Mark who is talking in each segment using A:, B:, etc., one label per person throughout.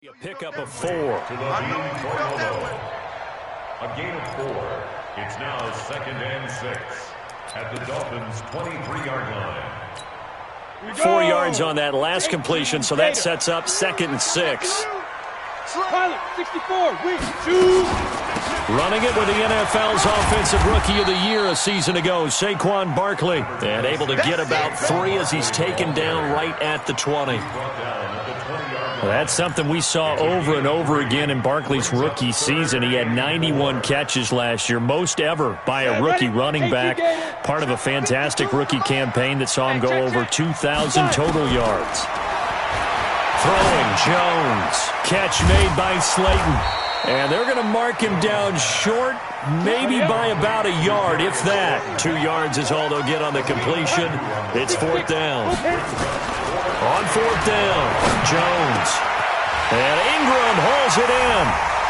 A: A pickup of 4.
B: To the a gain of 4. It's now 2nd and 6 at the Dolphins' 23-yard line.
A: 4 yards on that last completion, so that sets up 2nd and 6.
C: 64, we choose.
A: Running it with the NFL's Offensive Rookie of the Year a season ago, Saquon Barkley. And able to get about 3 as he's taken down right at the 20. That's something we saw over and over again in Barkley's rookie season. He had 91 catches last year, most ever by a rookie running back. Part of a fantastic rookie campaign that saw him go over 2,000 total yards. Throwing Jones. Catch made by Slayton. And they're going to mark him down short, maybe by about a yard, if that. 2 yards is all they'll get on the completion. It's 4th down. On 4th down, Jones. And Ingram holds it in.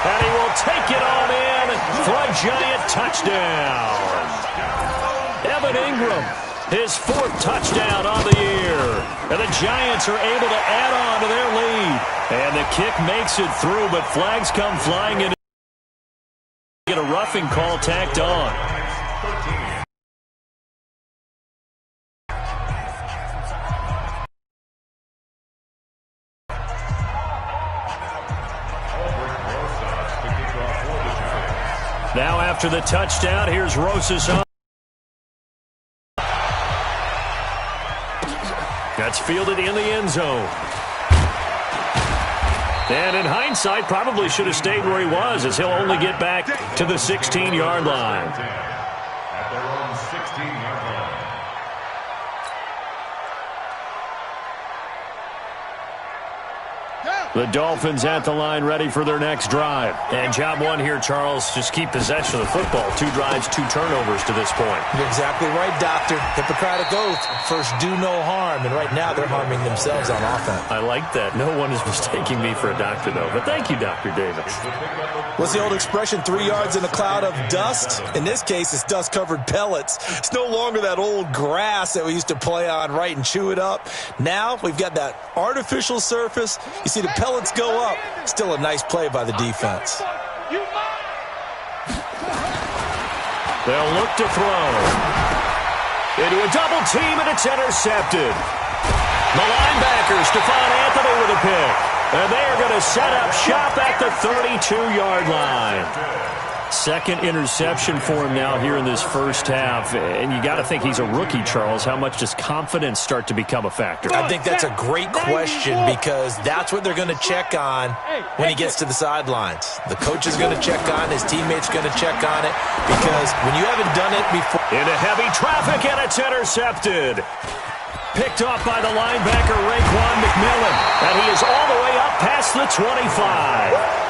A: And he will take it on in for a giant touchdown. Evan Ingram, his 4th touchdown on the year. And the Giants are able to add on to their lead. And the kick makes it through, but flags come flying in. Get a roughing call tacked on. Now after the touchdown, here's Rosas on. That's fielded in the end zone. And in hindsight, probably should have stayed where he was, as he'll only get back to the 16-yard line.
B: At their own 16-yard line.
A: The Dolphins at the line, ready for their next drive. And job one here, Charles, just keep possession of the football. 2 drives, 2 turnovers to this point.
D: You're exactly right, Doctor. Hippocratic oath. First, do no harm. And right now, they're harming themselves on offense.
A: I like that. No one is mistaking me for a doctor, though. But thank you, Dr. Davis.
D: What's the old expression, 3 yards in a cloud of dust? In this case, it's dust-covered pellets. It's no longer that old grass that we used to play on, right, and chew it up. Now, we've got that artificial surface. You see the pellets go up. Still a nice play by the defense.
A: They'll look to throw. Into a double team, and it's intercepted. The linebacker, Stephon Anthony with a pick. And they are going to set up shop at the 32-yard line. Second interception for him now here in this first half. And you got to think he's a rookie, Charles. How much does confidence start to become a factor?
D: I think that's a great question, because that's what they're going to check on when he gets to the sidelines. The coach is going to check on, his teammates going to check on it, because when you haven't done it before.
A: Into heavy traffic, and it's intercepted. Picked off by the linebacker, Raekwon McMillan. And he is all the way up past the 25.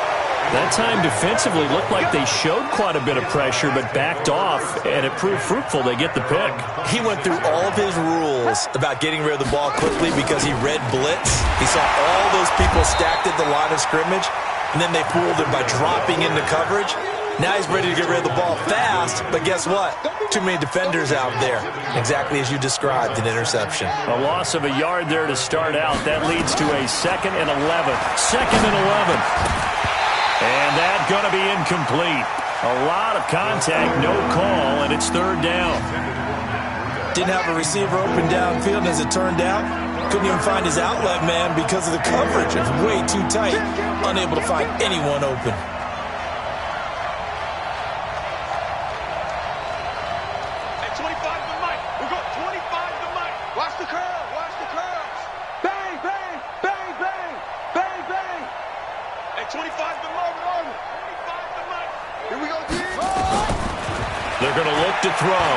A: That time defensively looked like they showed quite a bit of pressure, but backed off, and it proved fruitful. They get the pick.
D: He went through all of his rules about getting rid of the ball quickly because he read blitz. He saw all those people stacked at the line of scrimmage, and then they fooled him by dropping into coverage. Now he's ready to get rid of the ball fast, but guess what? Too many defenders out there. Exactly as you described, an interception.
A: A loss of a yard there to start out. That leads to a 2nd and 11. 2nd and 11. And that's going to be incomplete. A lot of contact, no call, and it's 3rd down.
D: Didn't have a receiver open downfield, as it turned out. Couldn't even find his outlet man because of the coverage. It's way too tight. Unable to find anyone open.
C: At 25 to Mike. We got 25 to Mike. Watch the curve. Watch the curves. Bang, bang, bang, bang, bang, bang. At 25 to here we go,
A: they're going to look to throw.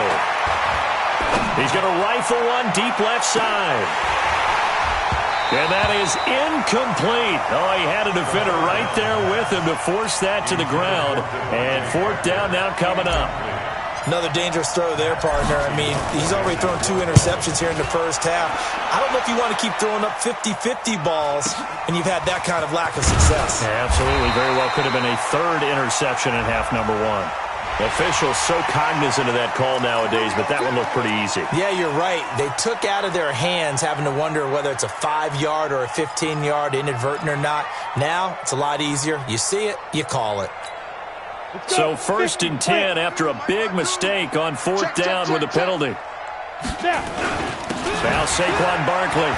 A: He's going to rifle one deep left side. And that is incomplete. Oh, he had a defender right there with him to force that to the ground. And 4th down now coming up.
D: Another dangerous throw there, partner. I mean, he's already thrown 2 interceptions here in the first half. I don't know if you want to keep throwing up 50-50 balls and you've had that kind of lack of success.
A: Yeah, absolutely. Very well could have been a 3rd interception in half number 1. Officials so cognizant of that call nowadays, but that one looked pretty easy.
D: Yeah, you're right. They took out of their hands having to wonder whether it's a 5-yard or a 15-yard inadvertent or not. Now, it's a lot easier. You see it, you call it.
A: So 1st and 10 after a big mistake on 4th down with a penalty. Now Saquon Barkley.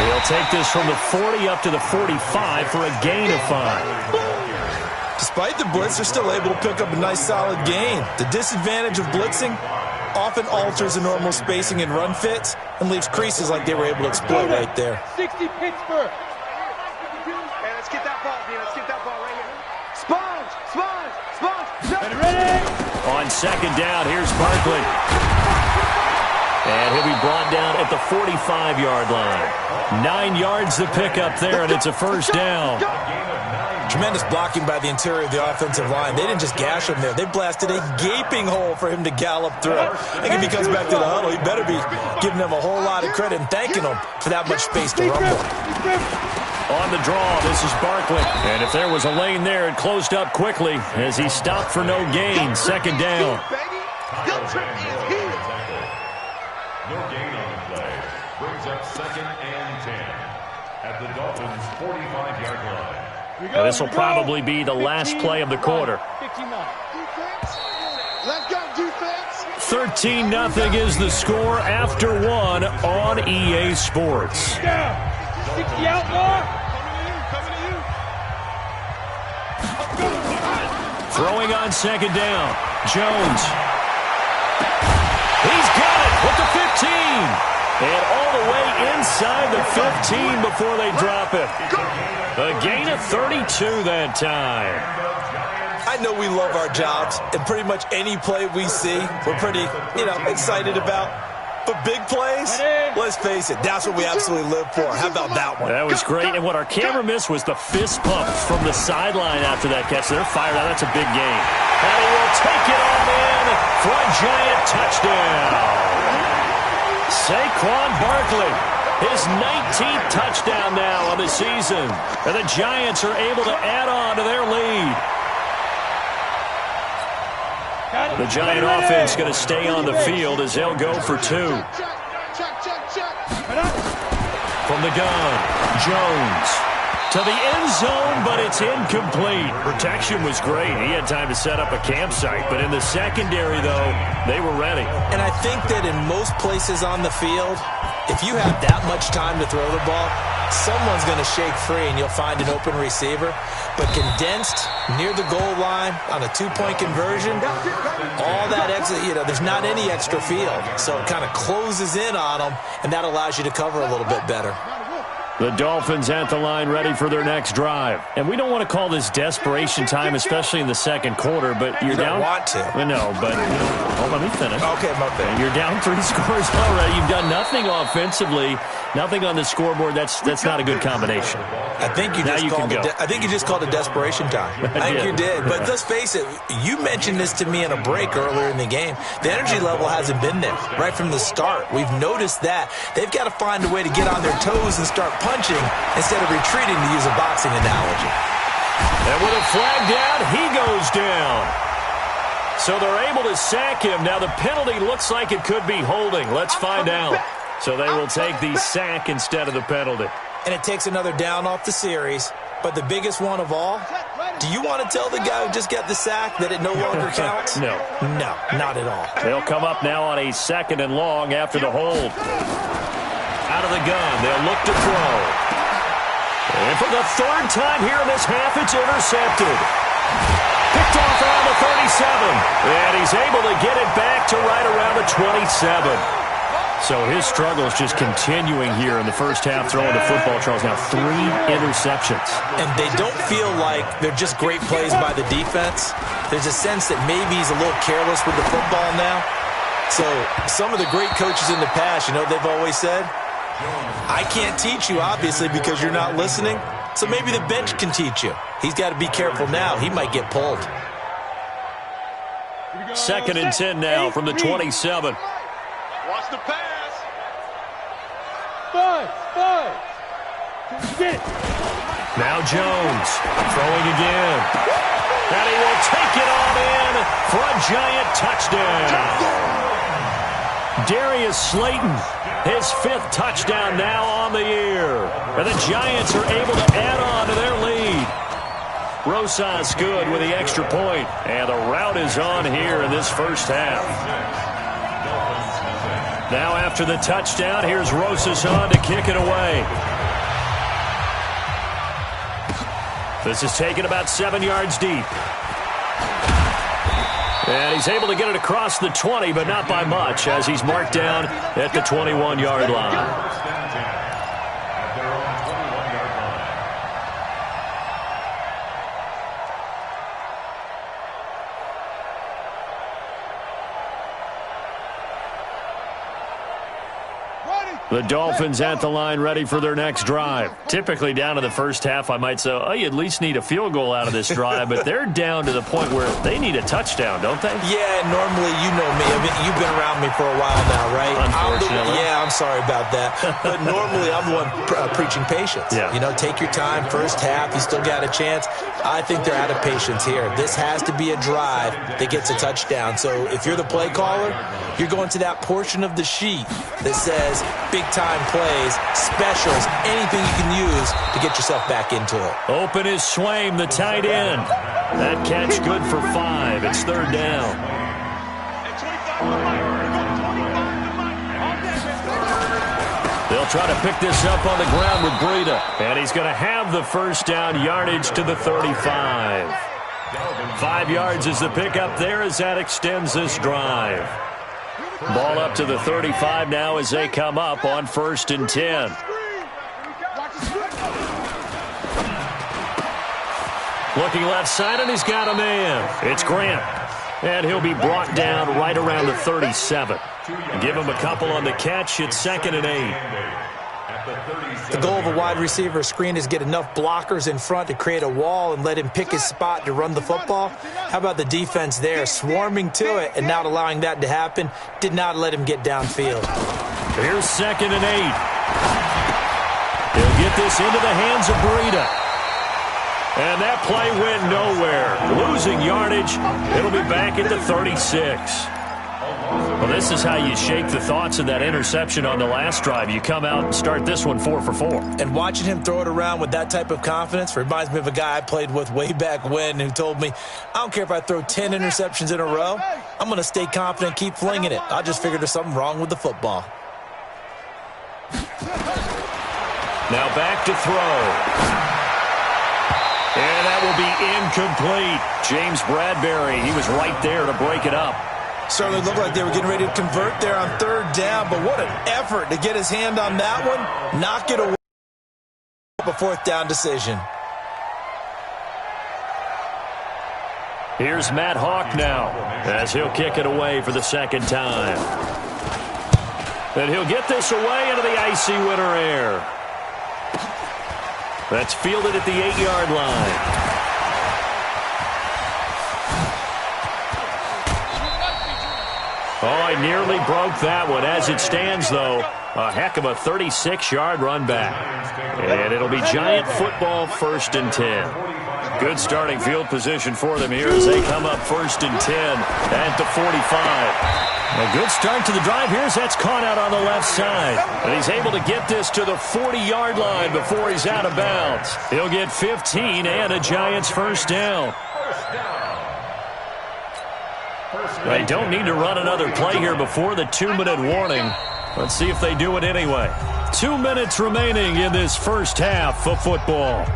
A: He'll take this from the 40 up to the 45 for a gain of 5.
D: Despite the blitz, they're still able to pick up a nice solid gain. The disadvantage of blitzing often alters the normal spacing and run fits and leaves creases like they were able to exploit right there.
C: 60 Pittsburgh. Hey, let's get that ball, Dean. Let's get that ball right here. Sponge! Ready?
A: On 2nd down, here's Barkley. And he'll be brought down at the 45-yard line. 9 yards to pick up there, and it's a 1st down.
D: Tremendous blocking by the interior of the offensive line. They didn't just gash him there. They blasted a gaping hole for him to gallop through. I think if he comes back to the huddle, he better be giving them a whole lot of credit and thanking them for that much space to rumble.
A: On the draw, this is Barkley. And if there was a lane there, it closed up quickly as he stopped for no gain. 2nd down.
B: No gain on the play. Brings up 2nd and 10 at the Dolphins' 45-yard line.
A: This will probably be the last play of the quarter. 13-0 is the score after 1 on EA Sports.
C: 60 out more.
A: Throwing on 2nd down. Jones. He's got it with the 15. And all the way inside the 15 before they drop it. A gain of 32 that time.
D: I know we love our jobs, and pretty much any play we see, we're pretty, excited about. But big plays, let's face it, that's what we absolutely live for. How about that one?
A: That was great, and what our camera missed was the fist pump from the sideline after that catch. They're fired out. That's a big game. And he will take it on in for a giant touchdown. Saquon Barkley, his 19th touchdown now on the season. And the Giants are able to add on to their lead. The Giant offense going to stay on the field as they'll go for 2. From the gun, Jones to the end zone, but it's incomplete. Protection was great. He had time to set up a campsite, but in the secondary, though, they were ready.
D: And I think that in most places on the field, if you have that much time to throw the ball, someone's going to shake free and you'll find an open receiver. But condensed near the goal line on a 2-point conversion, all that extra, there's not any extra field. So it kind of closes in on them, and that allows you to cover a little bit better.
A: The Dolphins at the line ready for their next drive. And we don't want to call this desperation time, especially in the second quarter, but you're down.
D: You don't want to.
A: No, but let me finish.
D: Okay, my bad.
A: You're down 3 scores already. You've done nothing offensively, nothing on the scoreboard. That's not a good combination.
D: I think you just called it desperation time. I think you did. But let's face it, you mentioned this to me in a break earlier in the game. The energy level hasn't been there right from the start. We've noticed that. They've got to find a way to get on their toes and start punching instead of retreating, to use a boxing analogy.
A: And with a flag down, he goes down. So they're able to sack him. Now the penalty looks like it could be holding. Let's find out. So they will take the sack instead of the penalty.
D: And it takes another down off the series. But the biggest one of all, do you want to tell the guy who just got the sack that it no longer counts?
A: No.
D: No, not at all.
A: They'll come up now on a 2nd and long after the hold. Out of the gun, they'll look to throw. And for the 3rd time here in this half, it's intercepted. Picked off around the 37. And he's able to get it back to right around the 27. So his struggle is just continuing here in the first half, throwing the football, Charles. Now 3 interceptions.
D: And they don't feel like they're just great plays by the defense. There's a sense that maybe he's a little careless with the football now. So some of the great coaches in the past, they've always said, I can't teach you, obviously, because you're not listening. So maybe the bench can teach you. He's got to be careful now. He might get pulled.
A: 2nd and 10 now from the 27.
C: Watch the pass. 5.
A: Now Jones throwing again. And he will take it on in for a Giant touchdown. Darius Slayton, his 5th touchdown now on the year. And the Giants are able to add on to their lead. Rosas good with the extra point. And the rout is on here in this first half. Now after the touchdown, here's Rosas on to kick it away. This is taken about 7 yards deep. And he's able to get it across the 20, but not by much, as he's marked down at the 21-yard line. The Dolphins at the line ready for their next drive. Typically down to the first half, I might say, oh, you at least need a field goal out of this drive, but they're down to the point where they need a touchdown, don't they?
D: Yeah, normally, you know me. I mean, you've been around me for a while now, right?
A: Unfortunately.
D: I'm sorry about that. But normally, I'm the one preaching patience.
A: Yeah.
D: You know, take your time. First half, you still got a chance. I think they're out of patience here. This has to be a drive that gets a touchdown. So if you're the play caller, you're going to that portion of the sheet that says big-time plays, specials, anything you can use to get yourself back into it.
A: Open is Swaim, the tight end. That catch good for 5. It's 3rd down. They'll try to pick this up on the ground with Breida. And he's going to have the first down, yardage to the 35. 5 yards is the pickup there as that extends this drive. Ball up to the 35 now as they come up on 1st and 10. Looking left side, and he's got a man. It's Grant. And he'll be brought down right around the 37. Give him a couple on the catch. It's 2nd and 8.
D: The goal of a wide receiver screen is get enough blockers in front to create a wall and let him pick his spot to run the football. How about the defense there, swarming to it and not allowing that to happen? Did not let him get downfield.
A: Here's 2nd and 8. He'll get this into the hands of Breida. And that play went nowhere. Losing yardage. It'll be back at the 36. Well, this is how you shake the thoughts of that interception on the last drive. You come out and start this one 4 for 4.
D: And watching him throw it around with that type of confidence reminds me of a guy I played with way back when who told me, I don't care if I throw 10 interceptions in a row. I'm going to stay confident, keep flinging it. I just figured there's something wrong with the football.
A: Now back to throw. And that will be incomplete. James Bradbury, he was right there to break it up.
D: Certainly looked like they were getting ready to convert there on 3rd down, but what an effort to get his hand on that one. Knock it away. A 4th down decision.
A: Here's Matt Hawk now as he'll kick it away for the 2nd time. And he'll get this away into the icy winter air. That's fielded at the 8-yard line. Oh, he nearly broke that one. As it stands, though, a heck of a 36-yard run back. And it'll be Giant football 1st and 10. Good starting field position for them here as they come up 1st and 10 at the 45. A good start to the drive here as that's caught out on the left side. And he's able to get this to the 40-yard line before he's out of bounds. He'll get 15 and a Giants first down. They don't need to run another play here before the 2-minute warning. Let's see if they do it anyway. 2 minutes remaining in this first half of football.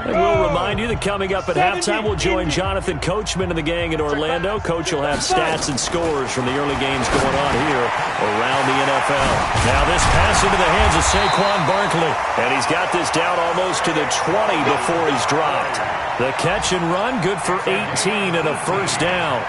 A: And we'll remind you that coming up at halftime, we'll join Jonathan Coachman and the gang in Orlando. Coach will have stats and scores from the early games going on here around the NFL. Now this pass into the hands of Saquon Barkley. And he's got this down almost to the 20 before he's dropped. The catch and run, good for 18 and a first down.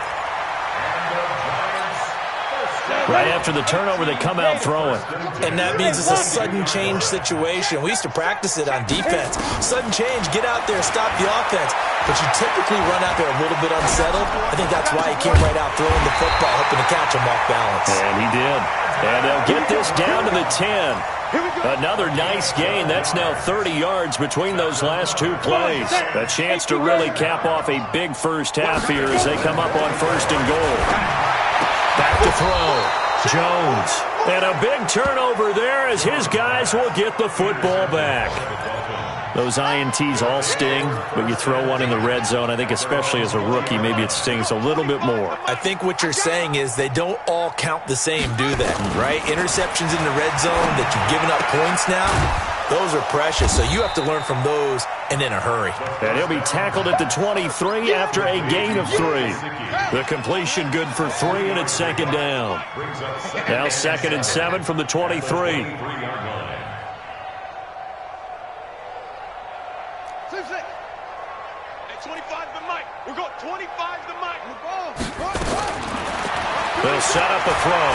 A: Right after the turnover, they come out throwing.
D: And that means it's a sudden change situation. We used to practice it on defense. Sudden change, get out there, stop the offense. But you typically run out there a little bit unsettled. I think that's why he came right out throwing the football, hoping to catch him off balance.
A: And he did. And they'll get this down to the 10. Another nice gain. That's now 30 yards between those last two plays. A chance to really cap off a big first half here as they come up on 1st and goal. Back to throw. Jones. And a big turnover there as his guys will get the football back. Those INTs all sting, but you throw one in the red zone, I think especially as a rookie, maybe it stings a little bit more.
D: I think what you're saying is they don't all count the same, do they? Right? Interceptions in the red zone that you've given up points now, those are precious. So you have to learn from those and in a hurry.
A: And he'll be tackled at the 23 after a gain of 3. The completion good for 3, and it's 2nd down. Now 2nd and 7 from the 23. They'll set up a throw.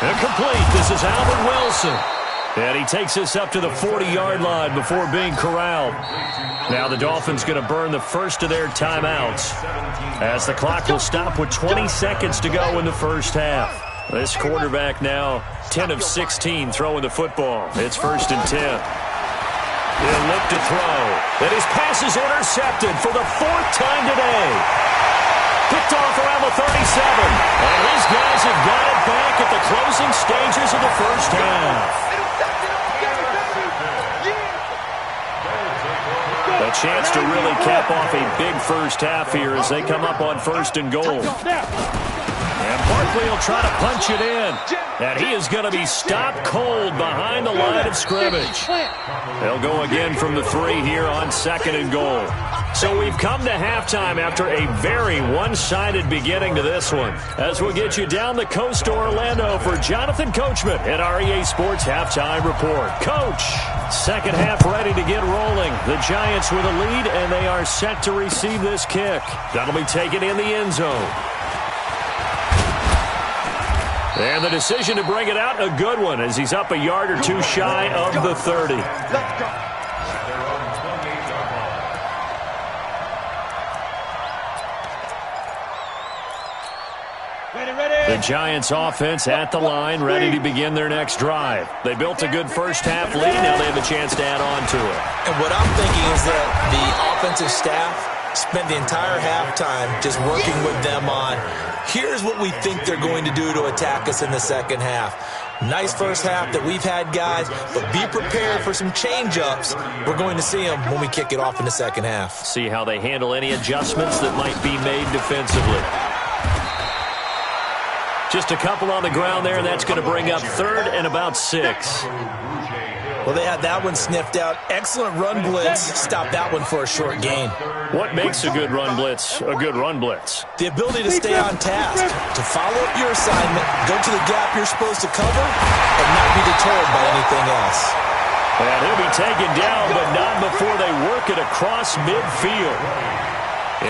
A: Incomplete. This is Albert Wilson. And he takes this up to the 40-yard line before being corralled. Now the Dolphins going to burn the first of their timeouts as the clock will stop with 20 seconds to go in the first half. This quarterback now 10 of 16 throwing the football. It's 1st and 10. He'll look to throw. And his pass is intercepted for the 4th time today. Picked off around the 37. And his guys have got it back at the closing stages of the first half. A chance to really cap off a big first half here as they come up on 1st and goal. And Barkley will try to punch it in. And he is going to be stopped cold behind the line of scrimmage. They'll go again from the 3 here on 2nd and goal. So we've come to halftime after a very one-sided beginning to this one. As we'll get you down the coast to Orlando for Jonathan Coachman at our EA Sports Halftime Report. Coach, 2nd half ready to get rolling. The Giants with a lead, and they are set to receive this kick. That'll be taken in the end zone. And the decision to bring it out, a good one, as he's up a yard or two shy of the 30.
C: Let's go.
A: The Giants offense at the line, ready to begin their next drive. They built a good first half lead. Now they have a chance to add on to it.
D: And what I'm thinking is that the offensive staff spent the entire halftime just working with them on, here's what we think they're going to do to attack us in the second half. Nice first half that we've had, guys, but be prepared for some change-ups. We're going to see them when we kick it off in the second half.
A: See how they handle any adjustments that might be made defensively. Just a couple on the ground there, and that's going to bring up 3rd and about 6.
D: Well, they had that one sniffed out. Excellent run blitz. Stop that one for a short gain.
A: What makes a good run blitz a good run blitz?
D: The ability to stay on task, to follow up your assignment, go to the gap you're supposed to cover, and not be deterred by anything else.
A: And he'll be taken down, but not before they work it across midfield.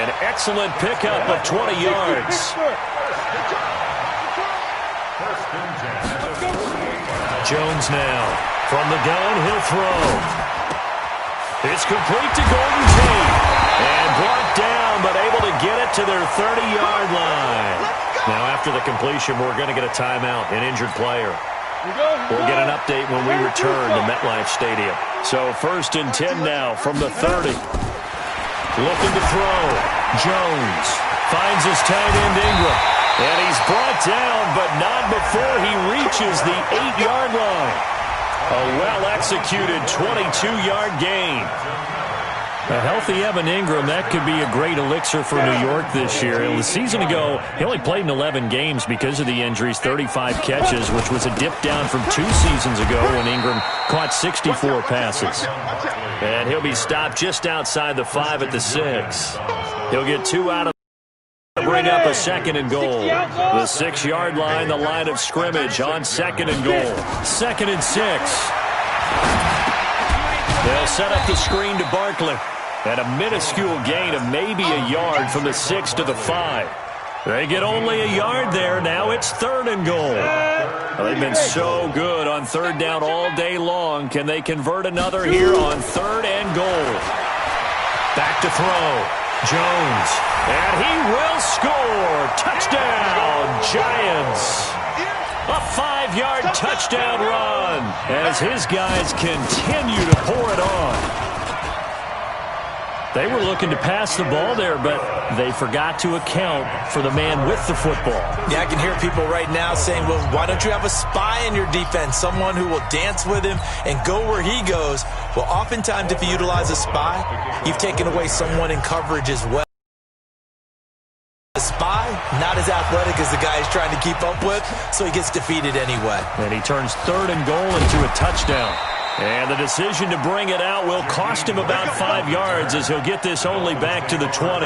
A: An excellent pickup of 20 yards. Jones now from the gun, he'll throw. It's complete to Golden Tate. And brought down, but able to get it to their 30-yard line. Now after the completion, we're going to get a timeout, an injured player. We'll get an update when we return to MetLife Stadium. So 1st and 10 now from the 30. Looking to throw. Jones finds his tight end Ingram. And he's brought down, but not before he reaches the 8-yard line. A well-executed 22-yard gain. A healthy Evan Ingram, that could be a great elixir for New York this year. A season ago, he only played in 11 games because of the injuries, 35 catches, which was a dip down from 2 seasons ago when Ingram caught 64 passes. And he'll be stopped just outside the 5 at the 6. He'll get 2 out of to bring up a 2nd and goal. The 6-yard line, the line of scrimmage on 2nd and goal. 2nd and 6. They'll set up the screen to Barkley. And a minuscule gain of maybe a yard from the 6 to the 5. They get only a yard there. Now it's 3rd and goal. Well, they've been so good on 3rd down all day long. Can they convert another here on 3rd and goal? Back to throw. Jones. And he will score. Touchdown, Giants. A 5-yard touchdown run as his guys continue to pour it on. They were looking to pass the ball there, but they forgot to account for the man with the football.
D: Yeah, I can hear people right now saying, well, why don't you have a spy in your defense, someone who will dance with him and go where he goes? Well, oftentimes if you utilize a spy, you've taken away someone in coverage as well. A spy, not as athletic as the guy he's trying to keep up with, so he gets defeated anyway.
A: And he turns 3rd and goal into a touchdown. And the decision to bring it out will cost him about 5 yards as he'll get this only back to the 20.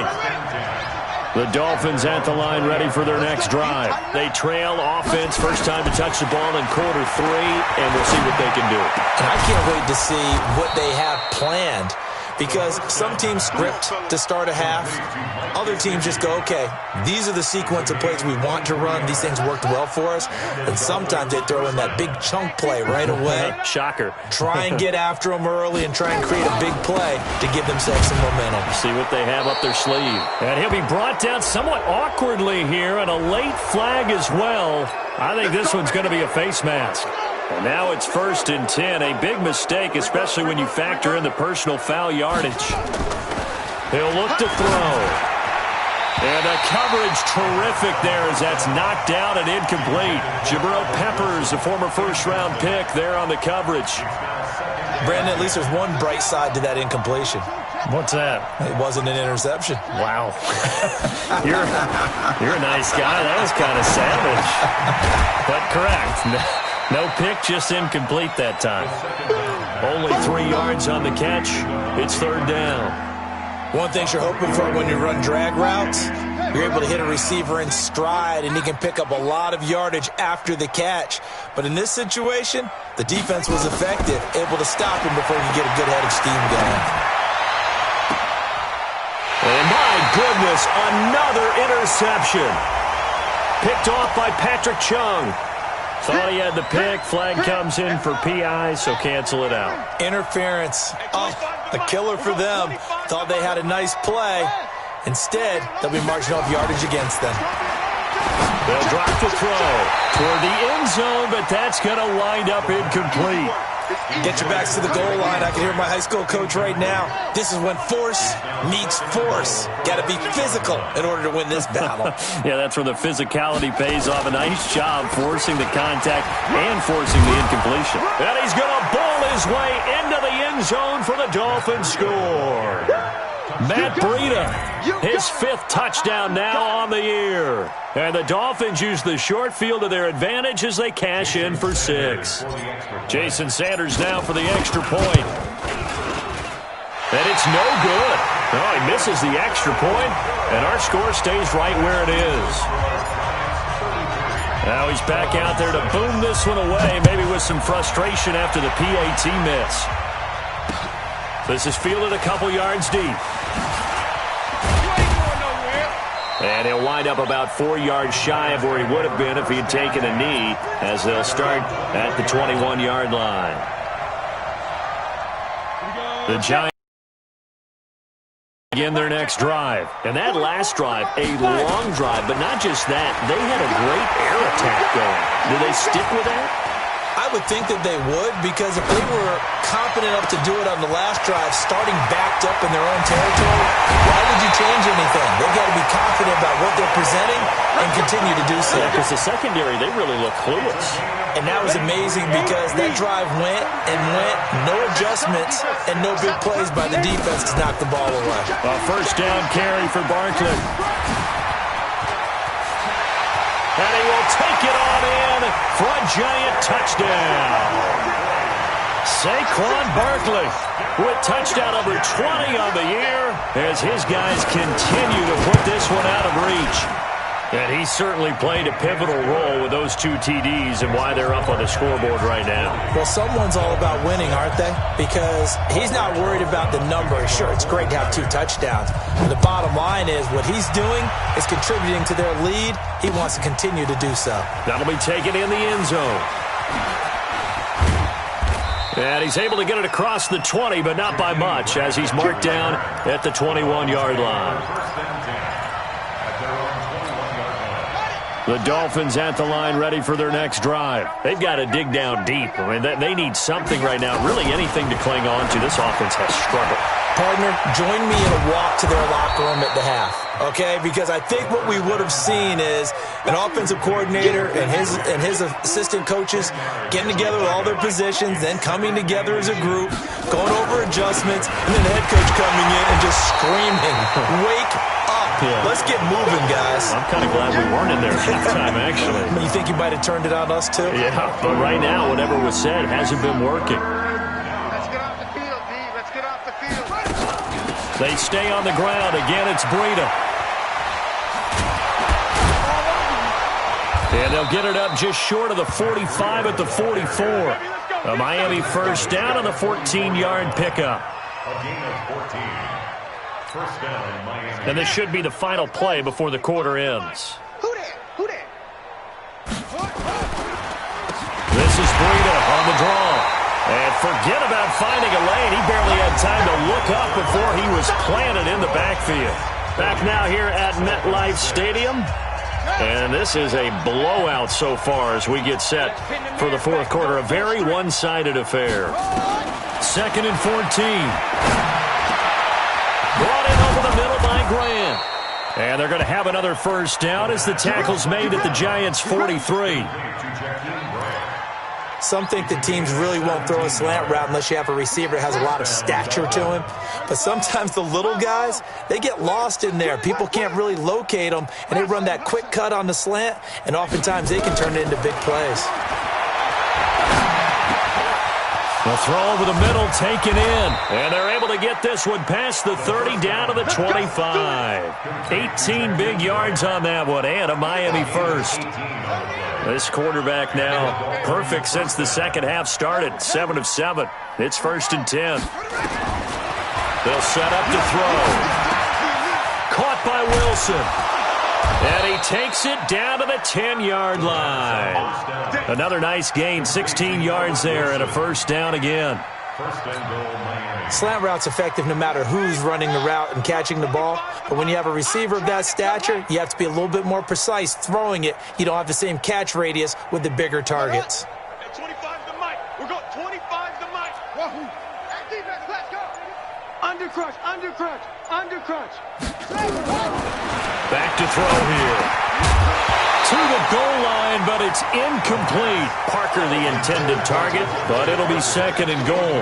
A: The Dolphins at the line ready for their next drive. They trail offense, first time to touch the ball in quarter 3, and we'll see what they can do.
D: And I can't wait to see what they have planned, because some teams script to start a half. Other teams just go, okay, these are the sequence of plays we want to run. These things worked well for us. And sometimes they throw in that big chunk play right away.
A: Shocker.
D: Try and get after them early and try and create a big play to give themselves some momentum.
A: See what they have up their sleeve. And he'll be brought down somewhat awkwardly here, and a late flag as well. I think this one's going to be a face mask. And now it's 1st and 10. A big mistake, especially when you factor in the personal foul yardage. He'll look to throw. And the coverage terrific there as that's knocked down and incomplete. Jabril Peppers, a former first-round pick, there on the coverage.
D: Brandon, at least there's one bright side to that incompletion.
A: What's that?
D: It wasn't an interception.
A: Wow. You're a nice guy. That was kind of savage. But correct. No pick, just incomplete that time. Only 3 yards on the catch. It's 3rd down.
D: One thing you're hoping for when you run drag routes, you're able to hit a receiver in stride, and he can pick up a lot of yardage after the catch. But in this situation, the defense was effective, able to stop him before he could get a good head of steam going.
A: And my goodness, another interception. Picked off by Patrick Chung. Thought he had the pick. Flag comes in for PI, so cancel it out.
D: Interference. Oh, a killer for them. Thought they had a nice play. Instead, they'll be marching off yardage against them.
A: They'll drop the throw toward the end zone, but that's going to wind up incomplete.
D: Get your backs to the goal line. I can hear my high school coach right now. This is when force meets force. Got to be physical in order to win this battle.
A: Yeah, that's where the physicality pays off. A nice job forcing the contact and forcing the incompletion. And he's going to bowl his way into the end zone for the Dolphins score. Matt Breida, his 5th touchdown now on the year. And the Dolphins use the short field to their advantage as they cash in for 6. Jason Sanders now for the extra point. And it's no good. Oh, he misses the extra point, and our score stays right where it is. Now he's back out there to boom this one away, maybe with some frustration after the PAT miss. This is fielded a couple yards deep. And he'll wind up about 4 yards shy of where he would have been if he had taken a knee, as they'll start at the 21-yard line. The Giants begin their next drive. And that last drive, a long drive, but not just that. They had a great air attack going. Do they stick with that?
D: I would think that they would, because if they were confident enough to do it on the last drive, starting backed up in their own territory, why would you change anything? They've got to be confident about what they're presenting and continue to do so.
A: Yeah, because the secondary, they really look clueless.
D: And that was amazing because that drive went and went, no adjustments, and no big plays by the defense to knock the ball away.
A: A first down carry for Barkley. And he will take it on in for a Giant touchdown. Saquon Barkley with touchdown number 20 on the year as his guys continue to put this one out of reach. And he certainly played a pivotal role with those 2 TDs and why they're up on the scoreboard right now.
D: Well, someone's all about winning, aren't they? Because he's not worried about the number. Sure, it's great to have 2 touchdowns. But the bottom line is what he's doing is contributing to their lead. He wants to continue to do so.
A: That'll be taken in the end zone. And he's able to get it across the 20, but not by much, as he's marked down at the 21-yard line. The Dolphins at the line ready for their next drive. They've got to dig down deep. I mean, they need something right now, really anything to cling on to. This offense has struggled.
D: Partner, join me in a walk to their locker room at the half, okay? Because I think what we would have seen is an offensive coordinator and his assistant coaches getting together with all their positions, then coming together as a group, going over adjustments, and then the head coach coming in and just screaming, "Wake up. Yeah. Let's get moving, guys."
A: I'm kind of glad we weren't in there at halftime, actually.
D: You think you might have turned it on us, too?
A: Yeah, but right now, whatever was said hasn't been working.
C: Let's get off the field, D. Let's get off the field.
A: They stay on the ground. Again, it's Breida. And they'll get it up just short of the 45 at the 44. A Miami first down on the 14-yard pickup.
B: A gain of 14. First down, Miami.
A: And this should be the final play before the quarter ends.
C: Who that? Who that?
A: This is Breida on the draw. And forget about finding a lane. He barely had time to look up before he was planted in the backfield. Back now here at MetLife Stadium. And this is a blowout so far as we get set for the fourth quarter. A very one-sided affair. 2nd and 14. Brought in over the middle by Grant. And they're going to have another first down as the tackle's made at the Giants' 43.
D: Some think that teams really won't throw a slant route unless you have a receiver that has a lot of stature to him. But sometimes the little guys, they get lost in there. People can't really locate them, and they run that quick cut on the slant, and oftentimes they can turn it into big plays.
A: The throw over the middle taken in, and they're able to get this one past the 30 down to the 25. 18 big yards on that one, and a Miami first. This quarterback now perfect since the second half started. 7 of 7. It's 1st and 10. They'll set up to throw. Caught by Wilson. And he takes it down to the 10-yard line. Another nice gain, 16 yards there, and a first down again.
D: Slant route's effective no matter who's running the route and catching the ball. But when you have a receiver of that stature, you have to be a little bit more precise throwing it. You don't have the same catch radius with the bigger targets.
C: At 25 to Mike. We're going 25 to Mike. Wahoo. At defense, let's go. Undercrunch, undercrunch, undercrunch.
A: Back to throw here. To the goal line, but it's incomplete. Parker the intended target, but it'll be 2nd and goal.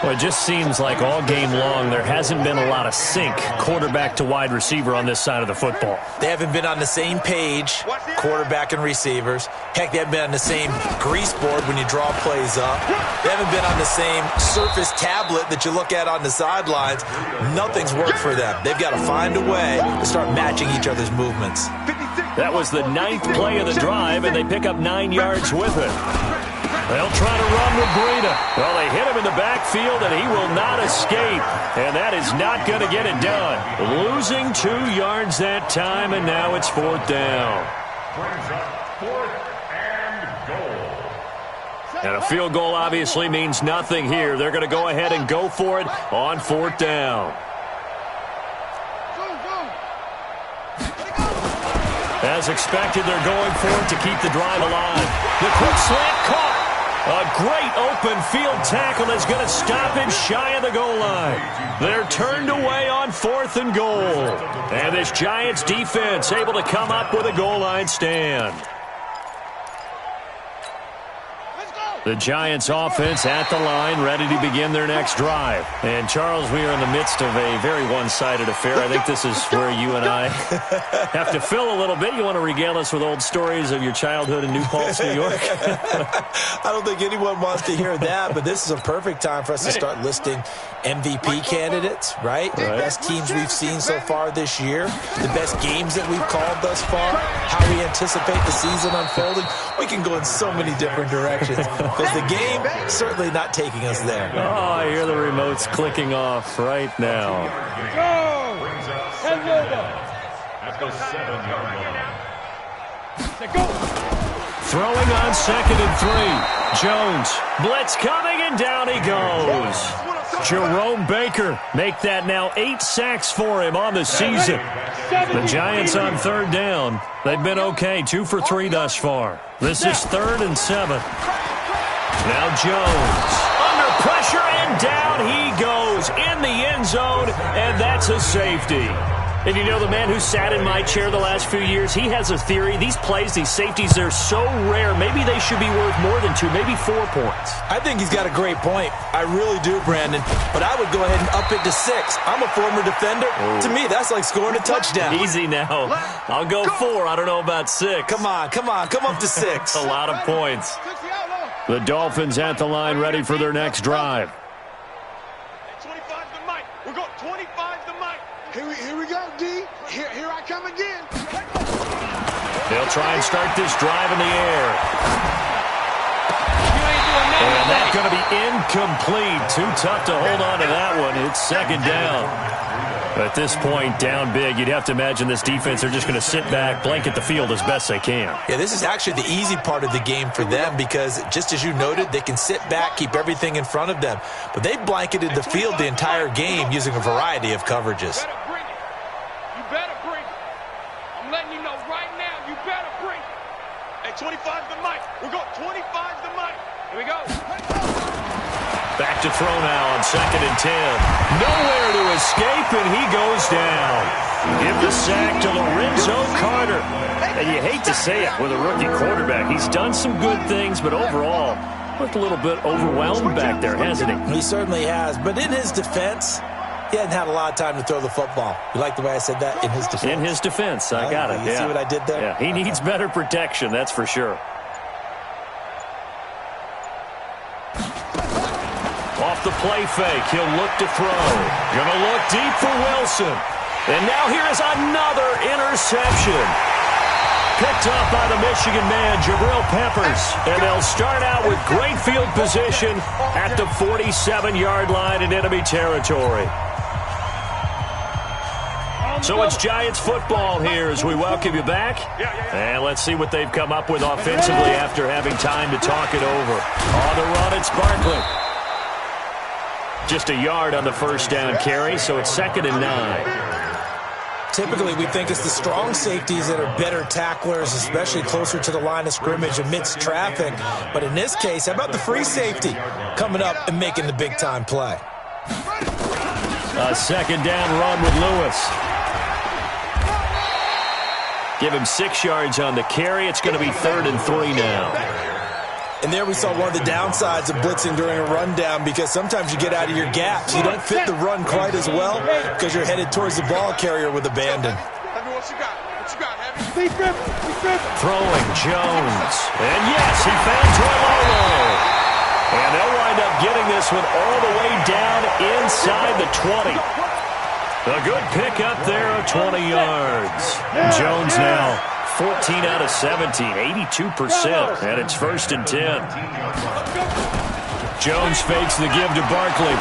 A: Well, it just seems like all game long there hasn't been a lot of sync quarterback to wide receiver on this side of the football.
D: They haven't been on the same page, quarterback and receivers. Heck, they haven't been on the same grease board when you draw plays up. They haven't been on the same surface tablet that you look at on the sidelines. Nothing's worked for them. They've got to find a way to start matching each other's movements.
A: That was the 9th play of the drive, and they pick up 9 yards with it. They'll try to run with Breida. Well, they hit him in the backfield, and he will not escape. And that is not going to get it done. Losing 2 yards that time, and now it's 4th down.
B: Brings up 4th and goal.
A: And a field goal obviously means nothing here. They're going to go ahead and go for it on 4th down. As expected, they're going for it to keep the drive alive. The quick slant caught. A great open field tackle is going to stop him shy of the goal line. They're turned away on 4th and goal. And this Giants defense able to come up with a goal line stand.
C: Let's go.
A: The Giants offense at the line, ready to begin their next drive. And, Charles, we are in the midst of a very one-sided affair. I think this is where you and I have to fill a little bit. You want to regale us with old stories of your childhood in New Paltz, New York?
D: I don't think anyone wants to hear that, but this is a perfect time for us to start listing MVP candidates, right? The best teams we've seen so far this year, the best games that we've called thus far, how we anticipate the season unfolding. We can go in so many different directions because the game certainly not taking us there.
A: Oh, I hear the remotes clicking off right now.
B: At the 7-yard line.
A: Throwing on 2nd and 3. Jones, blitz coming, and down he goes. Jerome Baker, make that now 8 sacks for him on the season. The Giants on 3rd down. They've been okay, 2 for 3 thus far. This is 3rd and 7. Now Jones, under pressure, and down he goes in the end zone, and that's a safety. And you know, the man who sat in my chair the last few years, he has a theory. These plays, these safeties, they're so rare. Maybe they should be worth more than 2, maybe 4 points.
D: I think he's got a great point. I really do, Brandon. But I would go ahead and up it to 6. I'm a former defender. Ooh. To me, that's like scoring a touchdown.
A: Easy now. I'll go 4. I don't know about 6.
D: Come on. Come up to 6.
A: A lot of points. The Dolphins at the line, ready for their next drive.
C: 25 to Mike. We're going 25 to Mike. Here we go, D. Here I come again.
A: They'll try and start this drive in the air. And that's going to be incomplete. Too tough to hold on to that one. It's 2nd down. At this point, down big, you'd have to imagine this defense, they're just going to sit back, blanket the field as best they can.
D: Yeah, this is actually the easy part of the game for them because, just as you noted, they can sit back, keep everything in front of them. But they blanketed the field the entire game using a variety of coverages.
C: You better bring it. I'm letting you know right now, you better bring it. Hey, 25 to Mike. We're going 25 to Mike. Here we go.
A: Back to throw now on 2nd and 10. Nowhere to escape, and he goes down. Give the sack to Lorenzo Carter. And you hate to say it with a rookie quarterback. He's done some good things, but overall, looked a little bit overwhelmed back there, hasn't he?
D: He certainly has. But in his defense, he hadn't had a lot of time to throw the football. You like the way I said that? In his defense.
A: In his defense. I got it.
D: You see what I did there?
A: Yeah, he needs better protection, that's for sure. Off the play fake, he'll look to throw. Gonna look deep for Wilson. And now here is another interception. Picked up by the Michigan man, Jabril Peppers. And they'll start out with great field position at the 47-yard line in enemy territory. So it's Giants football here as we welcome you back. And let's see what they've come up with offensively after having time to talk it over. On the run, it's Barkley. Just a yard on the 1st down carry, so it's 2nd and 9.
D: Typically, we think it's the strong safeties that are better tacklers, especially closer to the line of scrimmage amidst traffic. But in this case, how about the free safety coming up and making the big-time play?
A: A 2nd down run with Lewis. Give him 6 yards on the carry. It's going to be 3rd and 3 now.
D: And there we saw one of the downsides of blitzing during a rundown because sometimes you get out of your gaps. You don't fit the run quite as well because you're headed towards the ball carrier with abandon.
A: Throwing Jones. And yes, he found Toilolo. And they'll wind up getting this one all the way down inside the 20. A good pick up there of 20 yards. Jones now 14 out of 17, 82%, and it's 1st and 10. Jones fakes the give to Barkley.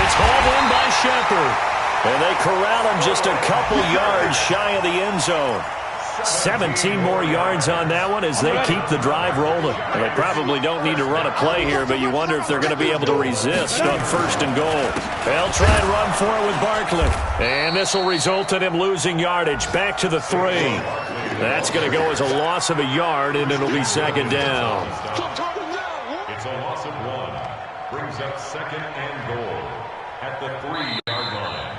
A: It's hauled in by Shepard, and they corral him just a couple yards shy of the end zone. 17 more yards on that one as they keep the drive rolling. And they probably don't need to run a play here, but you wonder if they're going to be able to resist on 1st and goal. They'll try and run for it with Barkley. And this will result in him losing yardage back to the 3. That's going to go as a loss of a yard, and it'll be 2nd down.
B: It's a loss of 1. Brings up 2nd and goal at the 3-yard line.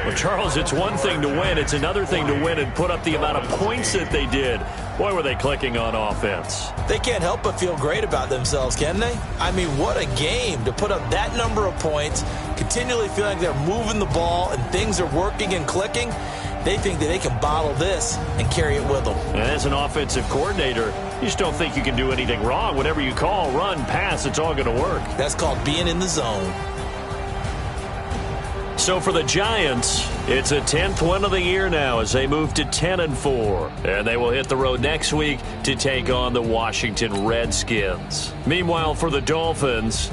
A: Well, Charles, it's one thing to win. It's another thing to win and put up the amount of points that they did. Boy, were they clicking on offense.
D: They can't help but feel great about themselves, can they? I mean, what a game to put up that number of points, continually feeling like they're moving the ball and things are working and clicking. They think that they can bottle this and carry it with them.
A: And as an offensive coordinator, you just don't think you can do anything wrong. Whatever you call, run, pass, it's all going to work.
D: That's called being in the zone.
A: So for the Giants, it's a 10th win of the year now as they move to 10-4. And they will hit the road next week to take on the Washington Redskins. Meanwhile, for the Dolphins,